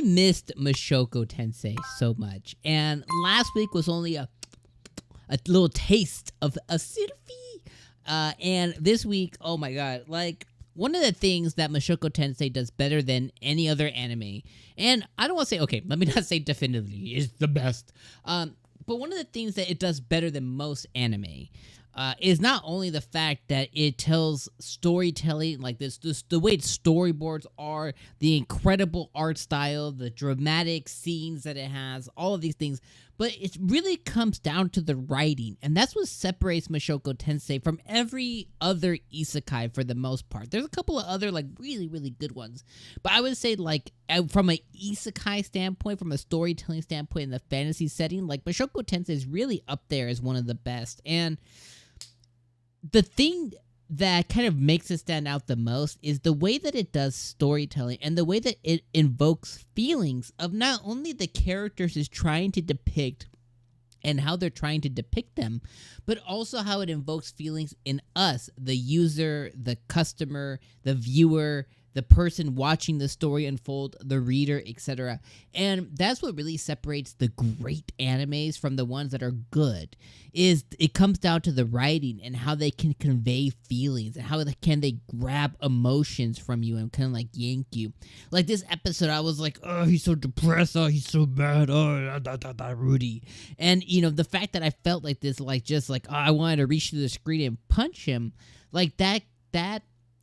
missed Mushoku Tensei so much, and last week was only a little taste of a syrfy. And this week, oh my god, like, one of the things that Mushoku Tensei does better than any other anime, and I don't want to say, okay, let me not say definitively, is the best, but one of the things that it does better than most anime is not only the fact that it tells storytelling, like this the way its storyboards are, the incredible art style, the dramatic scenes that it has, all of these things, but it really comes down to the writing, and that's what separates Mushoku Tensei from every other isekai for the most part. There's a couple of other, like, really, really good ones, but I would say, like, from an isekai standpoint, from a storytelling standpoint in the fantasy setting, like, Mushoku Tensei is really up there as one of the best. And the thing that kind of makes it stand out the most is the way that it does storytelling and the way that it invokes feelings of not only the characters is trying to depict and how they're trying to depict them, but also how it invokes feelings in us, the user, the customer, the viewer, the person watching the story unfold, the reader, etc. And that's what really separates the great animes from the ones that are good, is it comes down to the writing and how they can convey feelings and how can they grab emotions from you and kind of like yank you. Like this episode, I was like, oh, he's so depressed, oh, he's so mad, oh, Rudy. And, you know, the fact that I felt like this, like, just like, oh, I wanted to reach through the screen and punch him, like that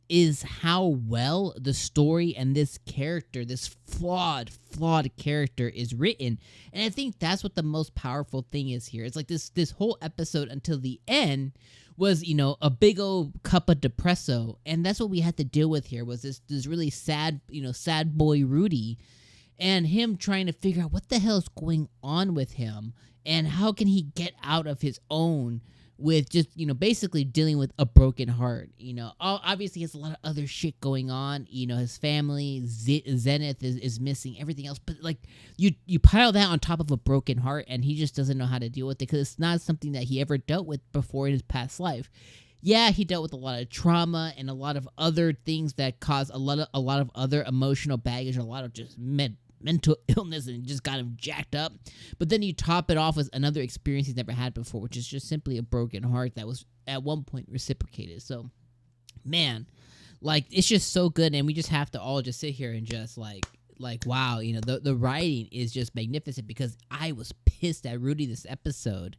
is how well the story and this character, this flawed character, is written. And I think that's what the most powerful thing is here. It's like this whole episode until the end was, you know, a big old cup of depresso, and that's what we had to deal with here, was this really sad, you know, sad boy Rudy, and him trying to figure out what the hell is going on with him and how can he get out of his own with just, you know, basically dealing with a broken heart. You know, obviously he has a lot of other shit going on. You know, his family, Zenith is missing, everything else. But, like, you pile that on top of a broken heart, and he just doesn't know how to deal with it because it's not something that he ever dealt with before in his past life. Yeah, he dealt with a lot of trauma and a lot of other things that cause a lot of other emotional baggage, a lot of just mental illness, and just got him jacked up. But then you top it off with another experience he's never had before, which is just simply a broken heart that was at one point reciprocated. So, man, like, it's just so good, and we just have to all just sit here and just like wow, you know, the writing is just magnificent, because I was pissed at Rudy this episode.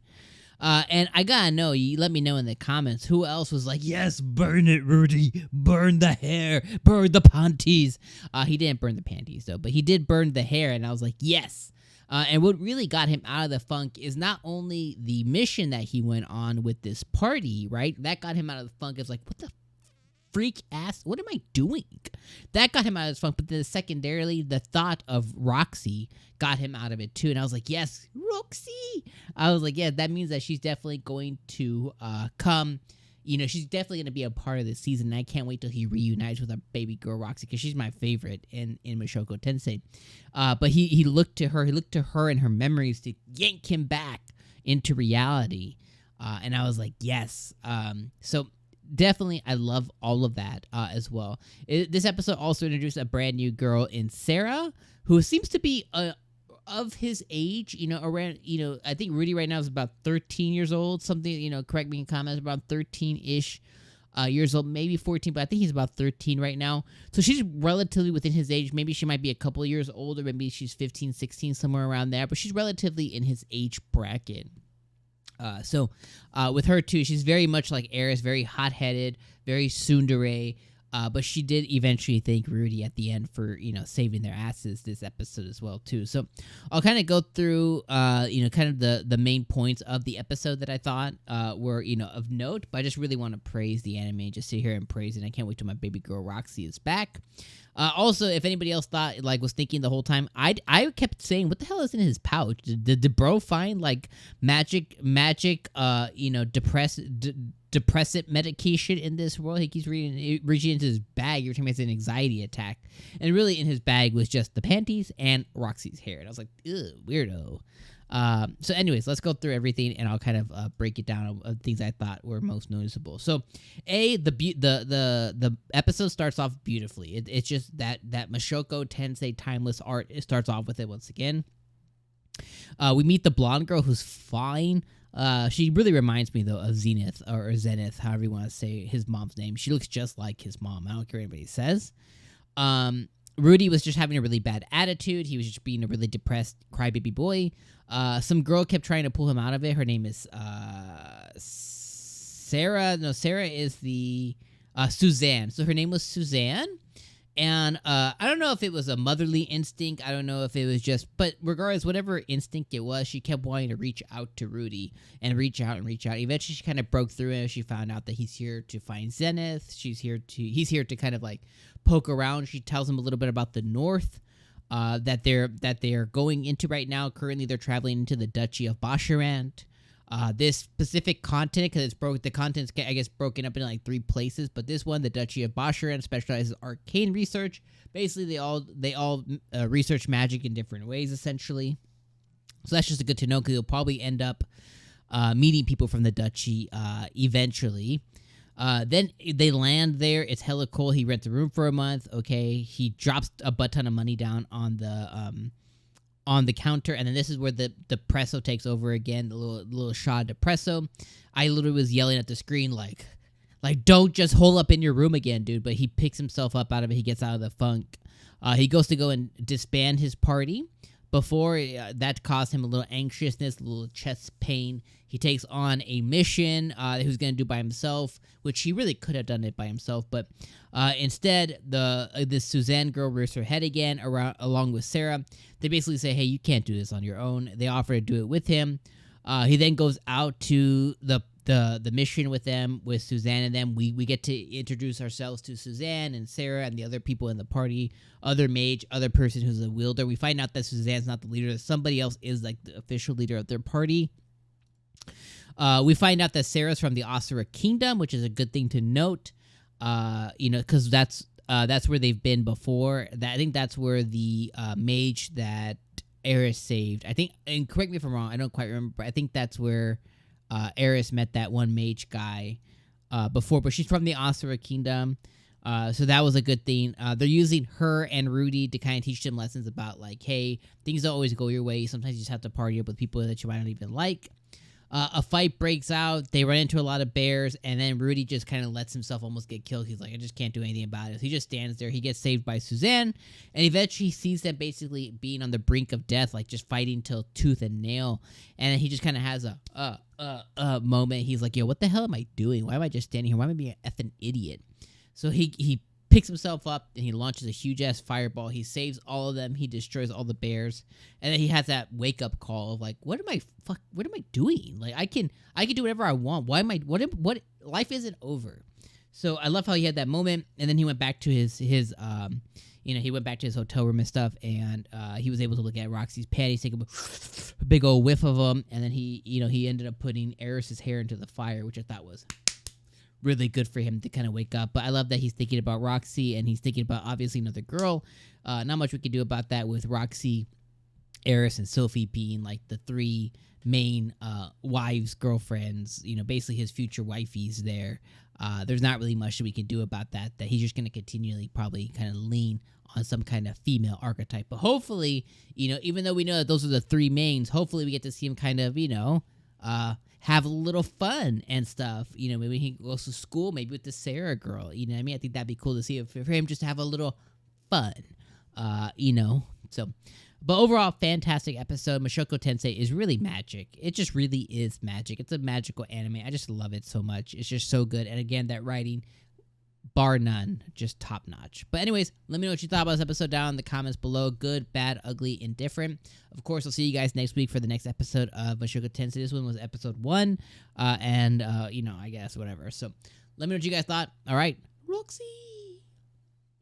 And I gotta know, you let me know in the comments, who else was like, yes, burn it, Rudy, burn the hair, burn the panties. He didn't burn the panties, though, but he did burn the hair, and I was like, yes. And what really got him out of the funk is not only the mission that he went on with this party, right? That got him out of the funk. It's like, what the freak ass, what am I doing? That got him out of his funk, but then secondarily, the thought of Roxy got him out of it too. And I was like, yes, Roxy. I was like, yeah, that means that she's definitely going to come. You know, she's definitely going to be a part of this season, and I can't wait till he reunites with our baby girl Roxy, because she's my favorite in Mushoku Tensei. But he looked to her and her memories to yank him back into reality. And I was like, yes. So definitely, I love all of that as well. This episode also introduced a brand new girl in Sarah, who seems to be of his age, you know, around, you know, I think Rudy right now is about 13 years old, something, you know, correct me in comments, about 13-ish years old, maybe 14, but I think he's about 13 right now. So she's relatively within his age. Maybe she might be a couple of years older, maybe she's 15, 16, somewhere around there, but she's relatively in his age bracket. So with her too, she's very much like Eris, very hot-headed, very tsundere, but she did eventually thank Rudy at the end for, you know, saving their asses this episode as well too. So I'll kind of go through, you know, kind of the main points of the episode that I thought were, you know, of note, but I just really want to praise the anime, just sit here and praise it. And I can't wait till my baby girl Roxy is back. Also, if anybody else thought, like, was thinking the whole time, I kept saying, what the hell is in his pouch? Did the bro find, like, magic, you know, depressant medication in this world. He keeps reaching into his bag every time he has an anxiety attack. And really in his bag was just the panties and Roxy's hair. And I was like, ew, weirdo. So anyways, let's go through everything and I'll kind of break it down of things I thought were most noticeable. So the episode starts off beautifully. It's just that Mushoku Tensei timeless art. It starts off with it once again. We meet the blonde girl who's fine. She really reminds me though of Zenith, however you want to say his mom's name. She looks just like his mom. I don't care what anybody says. Rudy was just having a really bad attitude. He was just being a really depressed crybaby boy. Some girl kept trying to pull him out of it. Her name is Sarah. No, Sarah is the Suzanne. So her name was Suzanne. And I don't know if it was a motherly instinct. I don't know if it was just, but regardless, whatever instinct it was, she kept wanting to reach out to Rudy and reach out and reach out. Eventually, she kind of broke through and she found out that he's here to find Zenith. He's here to kind of like poke around. She tells him a little bit about the North that they're going into right now. Currently, they're traveling into the Duchy of Bosharant. This specific continent, because the continent's, I guess, broken up into like 3 places, but this one, the Duchy of Bosharant, specializes in arcane research. Basically, they all research magic in different ways, essentially. So that's just good to know, because you'll probably end up meeting people from the Duchy eventually. Then they land there. It's hella cool. He rents a room for a month. Okay, he drops a butt ton of money down on the counter, and then this is where the depresso takes over again, the little shot of depresso. I literally was yelling at the screen like don't just hole up in your room again, dude. But he picks himself up out of it. He gets out of the funk. He goes to go and disband his party. Before that caused him a little anxiousness, a little chest pain. He takes on a mission he was going to do by himself, which he really could have done it by himself. But instead, this Suzanne girl rears her head again along with Sarah. They basically say, hey, you can't do this on your own. They offer to do it with him. He then goes out to the mission with them, with Suzanne and them. We get to introduce ourselves to Suzanne and Sarah and the other people in the party, other mage, other person who's a wielder. We find out that Suzanne's not the leader, that somebody else is like the official leader of their party. We find out that Sarah's from the Asura Kingdom, which is a good thing to note, because that's where they've been before. I think that's where the mage that Eris saved, I think, and correct me if I'm wrong, I don't quite remember, but I think that's where Eris met that one mage guy before, but she's from the Asura Kingdom, so that was a good thing. They're using her and Rudy to kind of teach them lessons about, like, hey, things don't always go your way. Sometimes you just have to party up with people that you might not even like. A fight breaks out. They run into a lot of bears, and then Rudy just kind of lets himself almost get killed. He's like, I just can't do anything about it. So he just stands there. He gets saved by Suzanne, and eventually he sees them basically being on the brink of death, like just fighting till tooth and nail. And then he just kind of has a moment. He's like, yo, what the hell am I doing? Why am I just standing here? Why am I being an effing idiot? So he picks himself up and he launches a huge ass fireball. He saves all of them. He destroys all the bears, and then he has that wake up call of like, what am I doing? Like I can do whatever I want. Why am I? What? Life isn't over. So I love how he had that moment, and then he went back to his he went back to his hotel room and stuff, and he was able to look at Roxy's panties, take a big old whiff of them, and then he ended up putting Eris's hair into the fire, which I thought was really good for him to kind of wake up. But I love that he's thinking about Roxy, and he's thinking about obviously another girl. Not much we can do about that with Roxy, Eris, and Sophie being like the 3 main wives, girlfriends, basically his future wifeys there. There's not really much that we can do about that he's just going to continually probably kind of lean on some kind of female archetype. But hopefully, even though we know that those are the 3 mains, hopefully we get to see him kind of, have a little fun and stuff. Maybe he goes to school, maybe with the Sarah girl. You know what I mean? I think that'd be cool to see for him just to have a little fun. So, but overall, fantastic episode. Mushoku Tensei is really magic. It just really is magic. It's a magical anime. I just love it so much. It's just so good. And again, that writing, bar none, just top notch. But anyways, let me know what you thought about this episode down in the comments below. Good, bad, ugly, indifferent. Of course, I'll see you guys next week for the next episode of Mushoku Tensei. This one was episode 1, I guess whatever. So let me know what you guys thought. All right, Roxy.